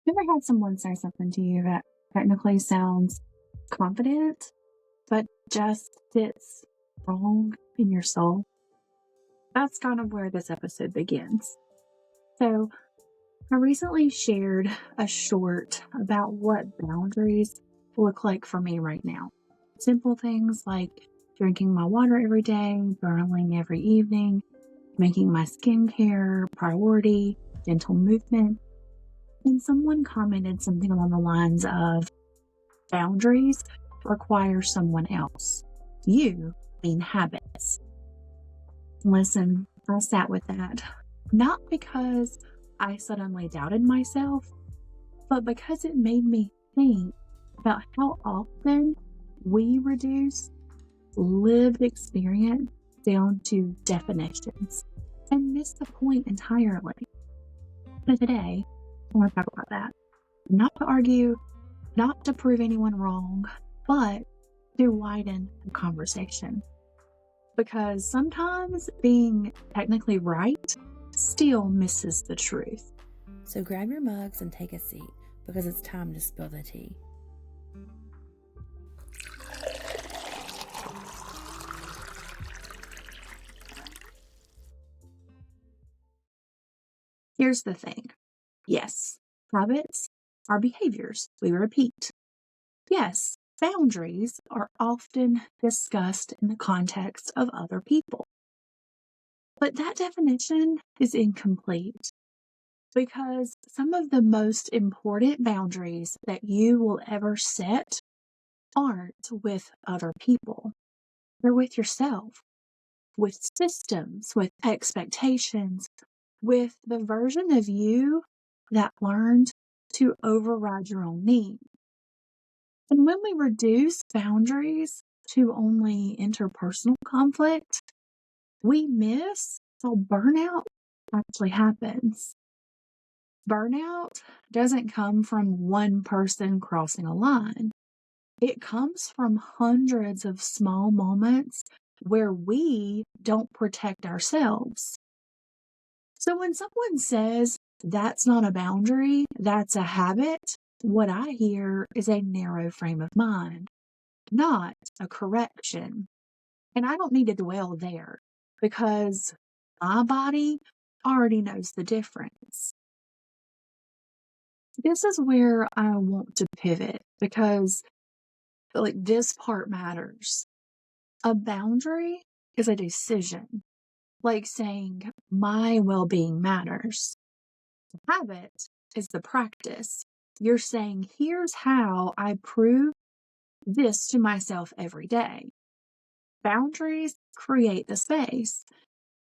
You ever had someone say something to you that technically sounds confident, but just sits wrong in your soul? That's kind of where this episode begins. So, I recently shared a short about what boundaries look like for me right now. Simple things like drinking my water every day, journaling every evening, making my skincare a priority, gentle movement. And someone commented something along the lines of boundaries require someone else. You mean habits. Listen, I sat with that, not because I suddenly doubted myself, but because it made me think about how often we reduce lived experience down to definitions and miss the point entirely. But today, I want to talk about that. Not to argue, not to prove anyone wrong, but to widen the conversation. Because sometimes being technically right still misses the truth. So grab your mugs and take a seat because it's time to spill the tea. Here's the thing. Yes, habits are behaviors we repeat. Yes, boundaries are often discussed in the context of other people. But that definition is incomplete because some of the most important boundaries that you will ever set aren't with other people. They're with yourself, with systems, with expectations, with the version of you that learned to override your own needs. And when we reduce boundaries to only interpersonal conflict, we miss how burnout actually happens. Burnout doesn't come from one person crossing a line. It comes from hundreds of small moments where we don't protect ourselves. So when someone says that's not a boundary, that's a habit, what I hear is a narrow frame of mind, not a correction. And I don't need to dwell there because my body already knows the difference. This is where I want to pivot because this part matters. A boundary is a decision, like saying my well-being matters. Habit is the practice. You're saying, here's how I prove this to myself every day. Boundaries create the space.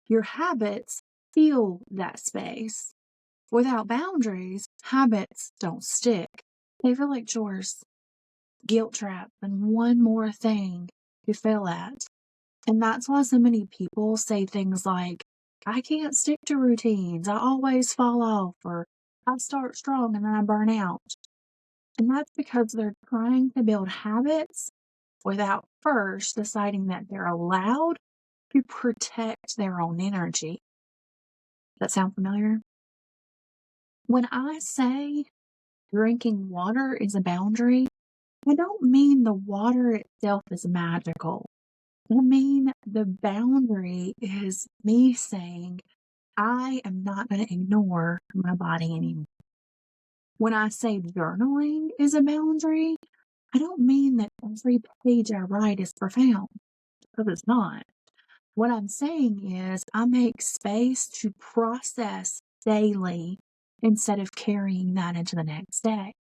Your habits fill that space. Without boundaries, habits don't stick. They feel like chores, guilt trap, and one more thing you fail at. And that's why so many people say things like, I can't stick to routines. I always fall off, or I start strong and then I burn out. And that's because they're trying to build habits without first deciding that they're allowed to protect their own energy. That sound familiar? When I say drinking water is a boundary, I don't mean the water itself is magical. I mean the boundary is me saying, I am not going to ignore my body anymore. When I say journaling is a boundary, I don't mean that every page I write is profound, because it's not. What I'm saying is I make space to process daily instead of carrying that into the next day.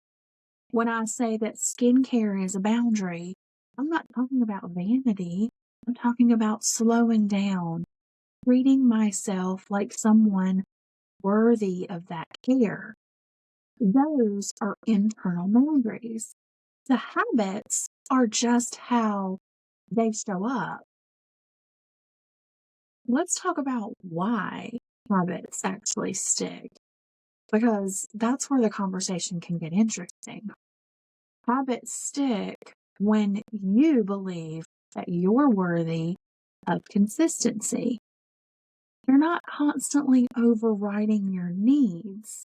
When I say that skincare is a boundary, I'm not talking about vanity. I'm talking about slowing down, treating myself like someone worthy of that care. Those are internal boundaries. The habits are just how they show up. Let's talk about why habits actually stick, because that's where the conversation can get interesting. Habits stick when you believe that you're worthy of consistency. You're not constantly overriding your needs.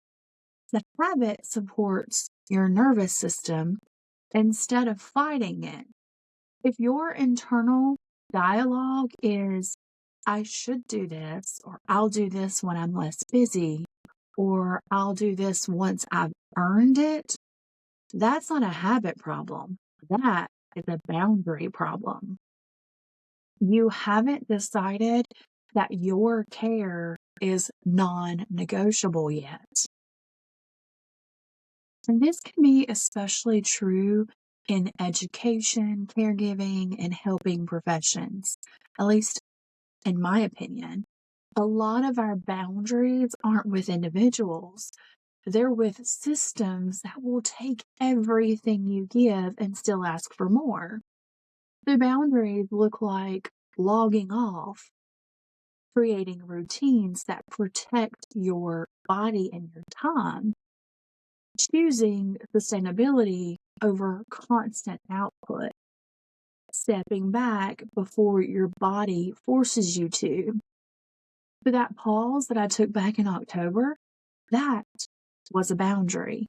The habit supports your nervous system instead of fighting it. If your internal dialogue is, I should do this, or I'll do this when I'm less busy, or I'll do this once I've earned it, that's not a habit problem. That is a boundary problem. You haven't decided that your care is non-negotiable yet. And this can be especially true in education, caregiving, and helping professions, at least in my opinion. A lot of our boundaries aren't with individuals. They're with systems that will take everything you give and still ask for more. The boundaries look like logging off, creating routines that protect your body and your time, choosing sustainability over constant output, stepping back before your body forces you to. But that pause that I took back in October, that was a boundary.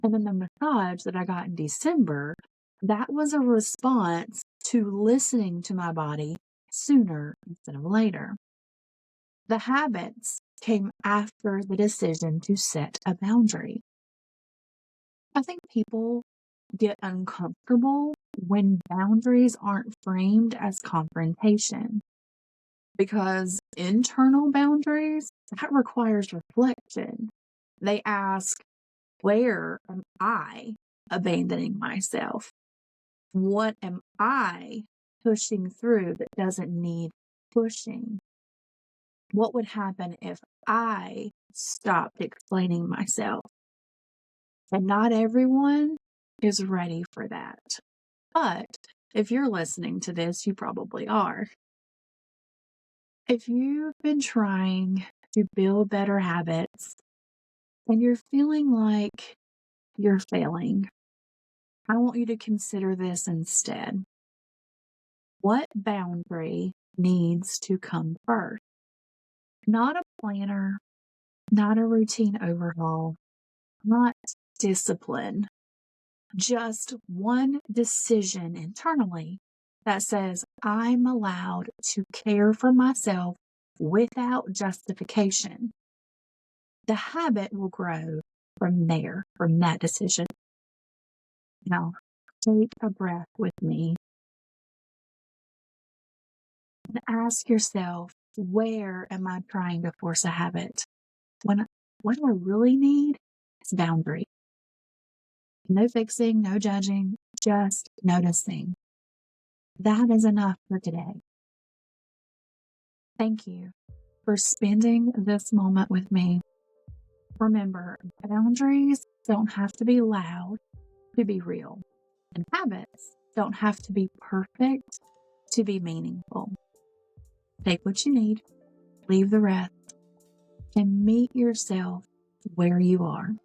And then the massage that I got in December, that was a response to listening to my body sooner instead of later. The habits came after the decision to set a boundary. I think people get uncomfortable when boundaries aren't framed as confrontation, because internal boundaries, that requires reflection. They ask, where am I abandoning myself? What am I pushing through that doesn't need pushing? What would happen if I stopped explaining myself? And not everyone is ready for that. But if you're listening to this, you probably are. If you've been trying to build better habits and you're feeling like you're failing, I want you to consider this instead. What boundary needs to come first? Not a planner, not a routine overhaul, not discipline, just one decision internally that says I'm allowed to care for myself without justification. The habit will grow from there, from that decision. Now, take a breath with me and ask yourself, where am I trying to force a habit? What I really need is boundary. No fixing, no judging, just noticing. That is enough for today. Thank you for spending this moment with me. Remember, boundaries don't have to be loud to be real, and habits don't have to be perfect to be meaningful. Take what you need, leave the rest, and meet yourself where you are.